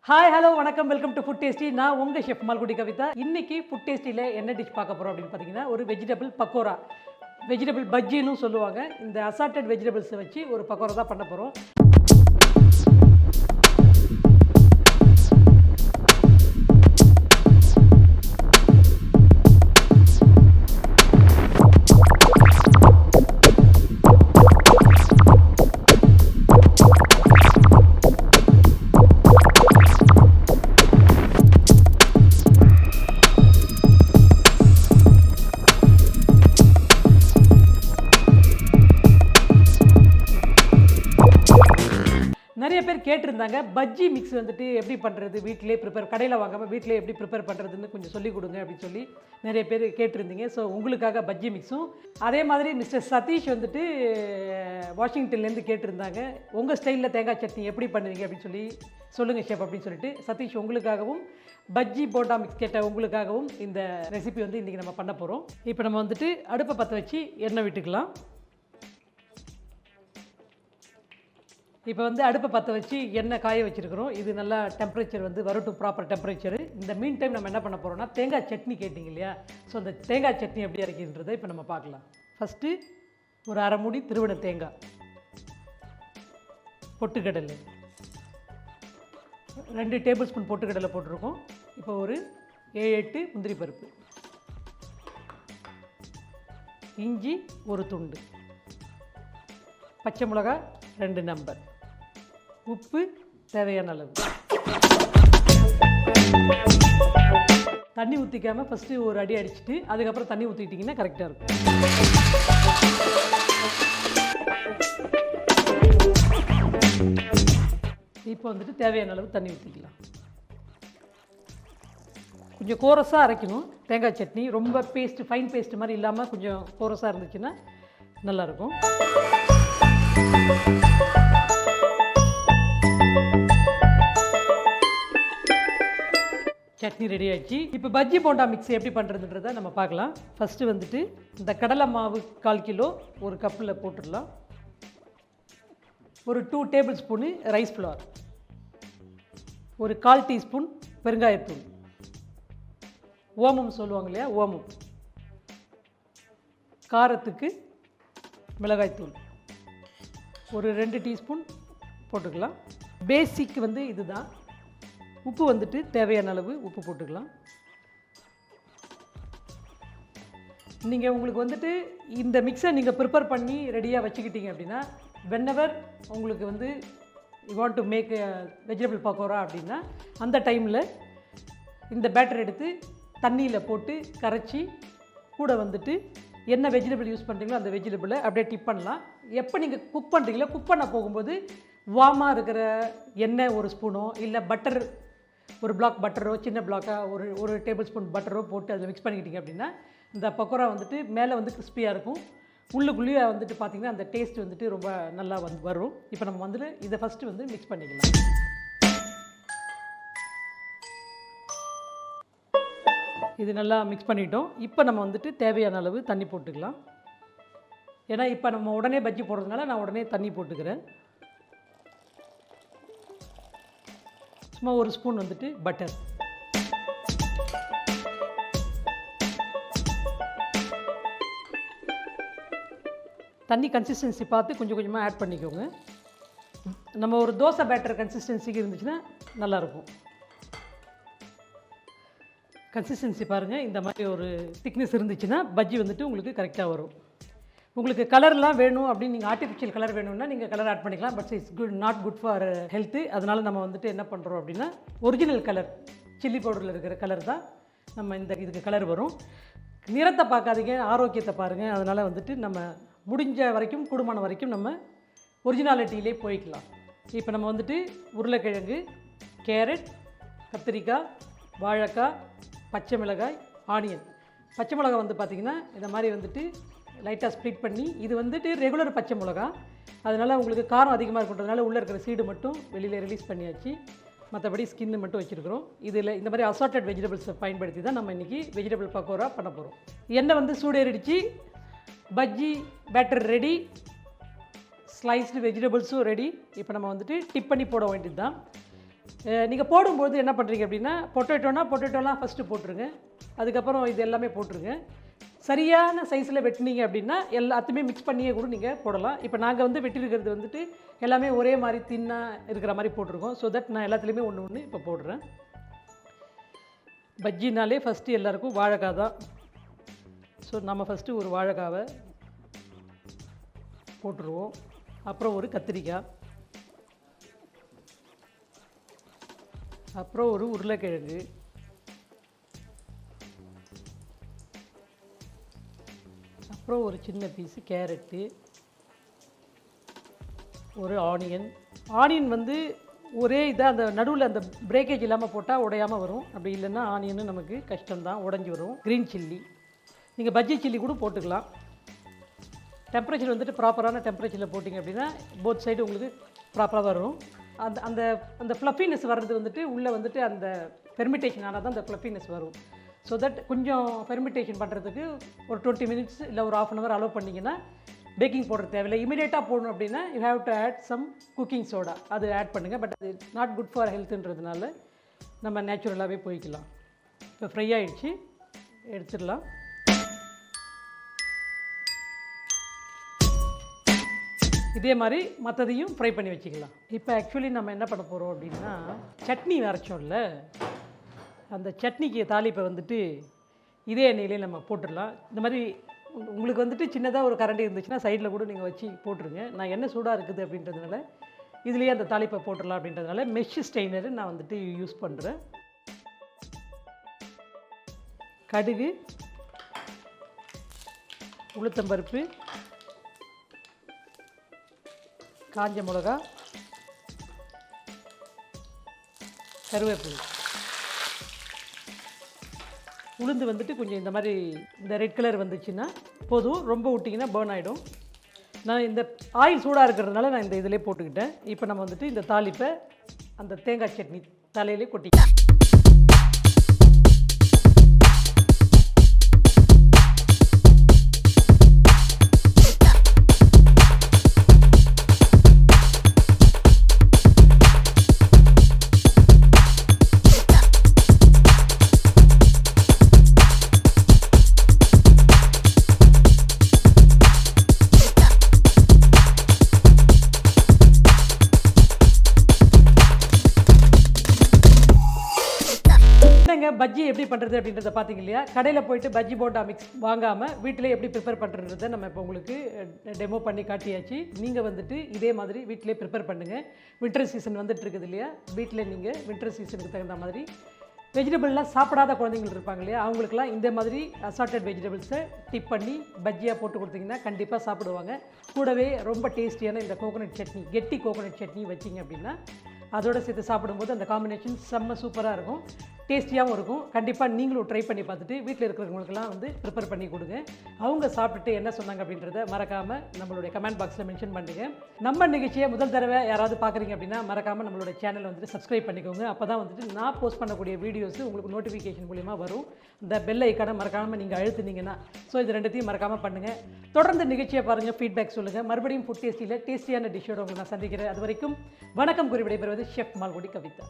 Hi hello வணக்கம் welcome to food tasty. நான் உங்கள் ஷெஃப் மல்குடி கவிதா. இன்றைக்கி ஃபுட் டேஸ்டியில் என்ன டிஷ் பார்க்க போகிறோம் அப்படின்னு பார்த்தீங்கன்னா, ஒரு வெஜிடபிள் பக்கோரா, வெஜிடபிள் பஜ்ஜின்னு சொல்லுவாங்க. இந்த அசார்டட் வெஜிடபிள்ஸை வச்சு ஒரு பக்கோரா தான் பண்ண போகிறோம். நிறைய பேர் கேட்டிருந்தாங்க, பஜ்ஜி மிக்ஸ் வந்துட்டு எப்படி பண்ணுறது, வீட்டிலே ப்ரிப்பேர், கடையில் வாங்காமல் வீட்டிலே எப்படி ப்ரிப்பேர் பண்ணுறதுன்னு கொஞ்சம் சொல்லிக் கொடுங்க அப்படின்னு சொல்லி நிறைய பேர் கேட்டிருந்தீங்க. ஸோ உங்களுக்காக பஜ்ஜி மிக்ஸும், அதே மாதிரி மிஸ்டர் சதீஷ் வந்துட்டு வாஷிங்டன்லேருந்து கேட்டிருந்தாங்க, உங்கள் ஸ்டைலில் தேங்காய் சட்னி எப்படி பண்ணுவீங்க அப்படின்னு சொல்லி சொல்லுங்கள் ஷெஃப் அப்படின்னு சொல்லிட்டு சதீஷ் உங்களுக்காகவும், பஜ்ஜி போண்டா மிக்ஸ் கேட்ட உங்களுக்காகவும் இந்த ரெசிபி வந்து இன்றைக்கி நம்ம பண்ண போகிறோம். இப்போ நம்ம வந்துட்டு அடுப்பை பற்ற வச்சு எண்ணெய் விட்டுக்கலாம். இப்போ வந்து அடுப்பை பற்ற வச்சு எண்ணெய் காய வச்சுருக்கிறோம். இது நல்லா டெம்பரேச்சர் வந்து வரட்டும், ப்ராப்பர் டெம்பரேச்சரு. இந்த மீன் டைம் நம்ம என்ன பண்ண போகிறோம்னா, தேங்காய் சட்னி கேட்டிங்க இல்லையா? ஸோ அந்த தேங்காய் சட்னி எப்படி அரைக்கின்றதை இப்போ நம்ம பார்க்கலாம். ஃபஸ்ட்டு ஒரு அரை மூடி திருவண்ண தேங்காய், பொட்டுக்கடலை 2 டேபிள் ஸ்பூன் பொட்டுக்கடலை போட்டிருக்கோம். இப்போ ஒரு 7-8 முந்திரி பருப்பு, இஞ்சி ஒரு துண்டு, பச்சை மிளகாய் 2 நம்பர், உப்பு தேவையான அளவு. தண்ணி ஊற்றிக்காமல் ஃபஸ்ட்டு ஒரு அடி அடிச்சுட்டு அதுக்கப்புறம் தண்ணி ஊற்றிக்கிட்டிங்கன்னா கரெக்டாக இருக்கும். இப்போ வந்துட்டு தேவையான அளவு தண்ணி ஊற்றிக்கலாம். கொஞ்சம் கோரஸாக அரைக்கணும் தேங்காய் சட்னி. ரொம்ப பேஸ்ட்டு, ஃபைன் பேஸ்ட்டு மாதிரி இல்லாமல் கொஞ்சம் கோரஸாக இருந்துச்சுன்னா நல்லாயிருக்கும். சட்னி ரெடி ஆகிடுச்சு. இப்போ பஜ்ஜி போண்டா மிக்ஸ் எப்படி பண்ணுறதுன்றதை நம்ம பார்க்கலாம். ஃபஸ்ட்டு வந்துட்டு இந்த கடலை மாவு 1/4 கிலோ ஒரு கப்பில் போட்டுடலாம். ஒரு 2 டேபிள் ஸ்பூனு ரைஸ் ஃப்ளவர், ஒரு 1/4 டீஸ்பூன் பெருங்காயத்தூள், ஓமம் சொல்லுவாங்க இல்லையா, ஓமம், காரத்துக்கு மிளகாய்த்தூள் ஒரு 2 டீஸ்பூன் போட்டுக்கலாம். பேசிக் வந்து இதுதான். உப்பு வந்துட்டு தேவையான அளவு உப்பு போட்டுக்கலாம். நீங்கள் உங்களுக்கு வந்துட்டு இந்த மிக்ஸை நீங்கள் ப்ரிப்பேர் பண்ணி ரெடியாக வச்சுக்கிட்டீங்க அப்படின்னா, வென்எவர் உங்களுக்கு வந்து you want to make vegetable pakora அப்படின்னா அந்த டைமில் இந்த பேட்டர் எடுத்து தண்ணியில் போட்டு கரைச்சி கூட வந்துட்டு என்ன வெஜிடபிள் யூஸ் பண்ணுறீங்களோ அந்த வெஜிடபிளை அப்படியே டிப் பண்ணலாம். எப்போ நீங்கள் குக் பண்ணுறீங்களோ, குக் பண்ண போகும்போது வார்மாக இருக்கிற எண்ணெய் ஒரு ஸ்பூனோ, இல்லை பட்டர் ஒரு பிளாக் பட்டரோ, சின்ன பிளாக்காக ஒரு டேபிள் ஸ்பூன் பட்டரோ போட்டு அதில் மிக்ஸ் பண்ணிக்கிட்டீங்க அப்படின்னா இந்த பக்கோரா வந்துட்டு மேலே வந்து கிறிஸ்பியாக இருக்கும், உள்ளுக்குள்ளேயே வந்துட்டு பார்த்திங்கன்னா அந்த டேஸ்ட் வந்துட்டு ரொம்ப நல்லா வரும். இப்போ நம்ம வந்துட்டு இதை ஃபஸ்ட்டு வந்து மிக்ஸ் பண்ணிக்கலாம். இது நல்லா மிக்ஸ் பண்ணிட்டோம். இப்போ நம்ம வந்துட்டு தேவையான அளவு தண்ணி போட்டுக்கலாம். ஏன்னா இப்போ நம்ம உடனே பஜ்ஜி போடுறதுனால நான் உடனே தண்ணி போட்டுக்கிறேன். சும்மா ஒரு ஸ்பூன் வந்துட்டு பட்டர், தண்ணி கன்சிஸ்டன்சி பார்த்து கொஞ்சம் கொஞ்சமாக ஆட் பண்ணிக்கோங்க. நம்ம ஒரு தோசை பேட்டர் கன்சிஸ்டன்சிக்கு இருந்துச்சுன்னா நல்லாயிருக்கும். கன்சிஸ்டன்சி பாருங்கள், இந்த மாதிரி ஒரு திக்னஸ் இருந்துச்சுன்னா பஜ்ஜி வந்துட்டு உங்களுக்கு கரெக்டாக வரும். உங்களுக்கு கலர்லாம் வேணும் அப்படின்னு நீங்கள் ஆர்டிஃபிஷியல் கலர் வேணும்னா நீங்கள் கலர் ஆட் பண்ணிக்கலாம். But it's good, not good for health. அதனால் நம்ம வந்துட்டு என்ன பண்ணுறோம் அப்படின்னா, ஒரிஜினல் கலர் சில்லி பவுடரில் இருக்கிற கலர் தான் நம்ம இதுக்கு கலர் வரும். நிறத்தை பார்க்காதீங்க, ஆரோக்கியத்தை பாருங்கள். அதனால் வந்துட்டு நம்ம முடிஞ்ச வரைக்கும், கூடுமான வரைக்கும் நம்ம ஒரிஜினாலிட்டியிலே போய்க்கலாம். இப்போ நம்ம வந்துட்டு உருளைக்கிழங்கு, கேரட், கத்திரிக்காய், வாழைக்காய், பச்சை மிளகாய், ஆனியன். பச்சை மிளகாய் வந்து பார்த்திங்கன்னா இந்த மாதிரி வந்துட்டு லைட்டாக ஸ்ப்ளிட் பண்ணி, இது வந்துட்டு ரெகுலர் பச்சை மிளகா, அதனால் உங்களுக்கு காரம் அதிகமாக இருக்குன்றதுனால உள்ளே இருக்கிற சீடு மட்டும் வெளியில் ரிலீஸ் பண்ணியாச்சு. மற்றபடி ஸ்கின்னு மட்டும் வச்சுருக்கிறோம். இதில் இந்த மாதிரி அசார்டட் வெஜிடபிள்ஸை பயன்படுத்தி தான் நம்ம இன்றைக்கி வெஜிடபிள் பக்கோரா பண்ண போகிறோம். எண்ணெய் வந்து சூடேறிடுச்சு, பஜ்ஜி பேட்டர் ரெடி, ஸ்லைஸ்டு வெஜிடபிள்ஸும் ரெடி. இப்போ நம்ம வந்துட்டு டிப் பண்ணி போட வேண்டியது தான். நீங்கள் போடும்போது என்ன பண்ணுறீங்க அப்படின்னா பொட்டேட்டோலாம் ஃபஸ்ட்டு போட்டுருங்க. அதுக்கப்புறம் இது எல்லாமே போட்டுருங்க. சரியான சைஸில் வெட்டினீங்க அப்படின்னா எல்லாத்தையுமே மிக்ஸ் பண்ணியே கூட நீங்கள் போடலாம். இப்போ நாங்கள் வந்து வெட்டியிருக்கிறது வந்துட்டு எல்லாமே ஒரே மாதிரி தின்னாக இருக்கிற மாதிரி போட்டிருக்கோம். ஸோ தட் நான் எல்லாத்துலேயுமே ஒன்று இப்போ போடுறேன். பஜ்ஜினாலே ஃபஸ்ட்டு எல்லாருக்கும் வாழைக்காய் தான். ஸோ நம்ம ஃபஸ்ட்டு ஒரு வாழைக்காவை போட்டுருவோம். அப்புறம் ஒரு கத்திரிக்காய், அப்புறம் ஒரு உருளைக்கிழங்கு, அப்புறம் ஒரு சின்ன பீஸு கேரட்டு, ஒரு ஆனியன் வந்து ஒரே இதாக அந்த நடுவில் அந்த பிரேக்கேஜ் இல்லாமல் போட்டால் உடையாமல் வரும். அப்படி இல்லைன்னா ஆனியன்னு நமக்கு கஷ்டம்தான், உடஞ்சி வரும். க்ரீன் சில்லி, நீங்கள் பஜ்ஜி சில்லி கூட போட்டுக்கலாம். டெம்பரேச்சர் வந்துட்டு ப்ராப்பரான டெம்பரேச்சரில் போட்டிங்க அப்படின்னா போத் சைடு உங்களுக்கு ப்ராப்பராக வரும். அந்த அந்த அந்த ஃப்ளஃபினஸ் வர்றது வந்துட்டு உள்ளே வந்துட்டு அந்த ஃபெர்மிட்டேஷன் ஆனால் தான் அந்த ஃப்ளஃபினஸ் வரும். ஸோ தட் கொஞ்சம் ஃபெர்மிட்டேஷன் பண்ணுறதுக்கு ஒரு 20 மினிட்ஸ் இல்லை ஒரு ½ hour அலோவ் பண்ணிங்கன்னா பேக்கிங் பவுடர் தேவையில்லை. இமீடியட்டாக போடணும் அப்படின்னா you have to add some cooking soda, அது ஆட் பண்ணுங்கள். பட் அது நாட் குட் ஃபார் ஹெல்த்துன்றதுனால நம்ம நேச்சுரலாகவே போய்க்கலாம். இப்போ ஃப்ரை ஆகிடுச்சு, எடுத்துடலாம். இதே மாதிரி மற்றதையும் ஃப்ரை பண்ணி வச்சுக்கலாம். இப்போ ஆக்சுவலி நம்ம என்ன பண்ண போகிறோம் அப்படின்னா சட்னி அரைச்சோம்ல, அந்த சட்னிக்கு தாளிப்பை வந்துட்டு இதே எண்ணெயிலே நம்ம போட்டுடலாம். இந்த மாதிரி உங்களுக்கு வந்துட்டு சின்னதாக ஒரு கரண்டி இருந்துச்சுன்னா சைடில் கூட நீங்கள் வச்சு போட்டுருங்க. நான் எண்ணெய் சூடாக இருக்குது அப்படின்றதுனால இதுலேயே அந்த தாளிப்பை போட்டுடலாம் அப்படின்றதுனால மெஷ் ஸ்டெய்னரு நான் வந்துட்டு யூஸ் பண்ணுறேன். கடுகு, உளுத்தம்பருப்பு, காஞ்ச மிளகா, கருவேப்பிலை, உளுந்து வந்துட்டு கொஞ்சம் இந்த மாதிரி இந்த ரெட் கலர் வந்துச்சுன்னா போதும். ரொம்ப விட்டிங்கன்னா பேர்ன் ஆகிடும். நான் இந்த ஆயில் சூடாக இருக்கிறதுனால நான் இந்த இதிலே போட்டுக்கிட்டேன். இப்போ நம்ம வந்துட்டு இந்த தாளிப்பை அந்த தேங்காய் சட்னி தலையிலே கொட்டிக்கலாம். பஜ்ஜி எப்படி பண்ணுறது அப்படின்றத பார்த்தீங்க இல்லையா? கடையில் போய்ட்டு பஜ்ஜி போண்டா மிக்ஸ் வாங்காமல் வீட்டிலே எப்படி ப்ரிப்பேர் பண்ணுறதை நம்ம இப்போ உங்களுக்கு டெமோ பண்ணி காட்டியாச்சு. நீங்கள் வந்துட்டு இதே மாதிரி வீட்டிலே ப்ரிப்பேர் பண்ணுங்கள். வின்டர் சீசன் வந்துட்டு இருக்குது இல்லையா? வீட்டில் நீங்கள் வின்டர் சீசனுக்கு தகுந்த மாதிரி வெஜிடபிள்லாம் சாப்பிடாத குழந்தைங்கள் இருப்பாங்க இல்லையா? அவங்களுக்குலாம் இந்த மாதிரி அசார்ட்டட் வெஜிடபிள்ஸை டிப் பண்ணி பஜ்ஜியாக போட்டு கொடுத்தீங்கன்னா கண்டிப்பாக சாப்பிடுவாங்க. கூடவே ரொம்ப டேஸ்டியான இந்த கோகோனட் சட்னி, கெட்டி கோகோனட் சட்னி வச்சிங்க அப்படின்னா அதோடு சேர்த்து சாப்பிடும்போது அந்த காம்பினேஷன் செம்ம சூப்பராக இருக்கும், டேஸ்டியாகவும் இருக்கும். கண்டிப்பாக நீங்களும் ட்ரை பண்ணி பார்த்துட்டு வீட்டில் இருக்கிறவங்களுக்கெல்லாம் வந்து ப்ரிப்பேர் பண்ணி கொடுங்க. அவங்க சாப்பிட்டுட்டு என்ன சொன்னாங்க அப்படின்றத மறக்காமல் நம்மளுடைய கமெண்ட் பாக்ஸில் மென்ஷன் பண்ணுங்கள். நம்ம நிகழ்ச்சியை முதல் தடவை யாராவது பார்க்குறீங்க அப்படின்னா மறக்காமல் நம்மளோட சேனலை வந்துட்டு சப்ஸ்கிரைப் பண்ணிக்கோங்க. அப்போ தான் வந்துட்டு நான் போஸ்ட் பண்ணக்கூடிய வீடியோஸ் உங்களுக்கு நோட்டிஃபிகேஷன் மூலிமா வரும். இந்த பெல் ஐக்கானை மறக்காமல் நீங்கள் அழுத்துனீங்கன்னா ஸோ இது ரெண்டுத்தையும் மறக்காமல் பண்ணுங்கள். தொடர்ந்து நிகழ்ச்சியை பாருங்கள், ஃபீட்பேக் சொல்லுங்கள். மறுபடியும் ஃபுட் டேஸ்டியில் டேஸ்டியான டிஷ்ஷோட உங்களை நான் சந்திக்கிறேன். அது வரைக்கும் வணக்கம் கூறி விடைபெறுவது ஷெஃப் மால்குடி கவிதா.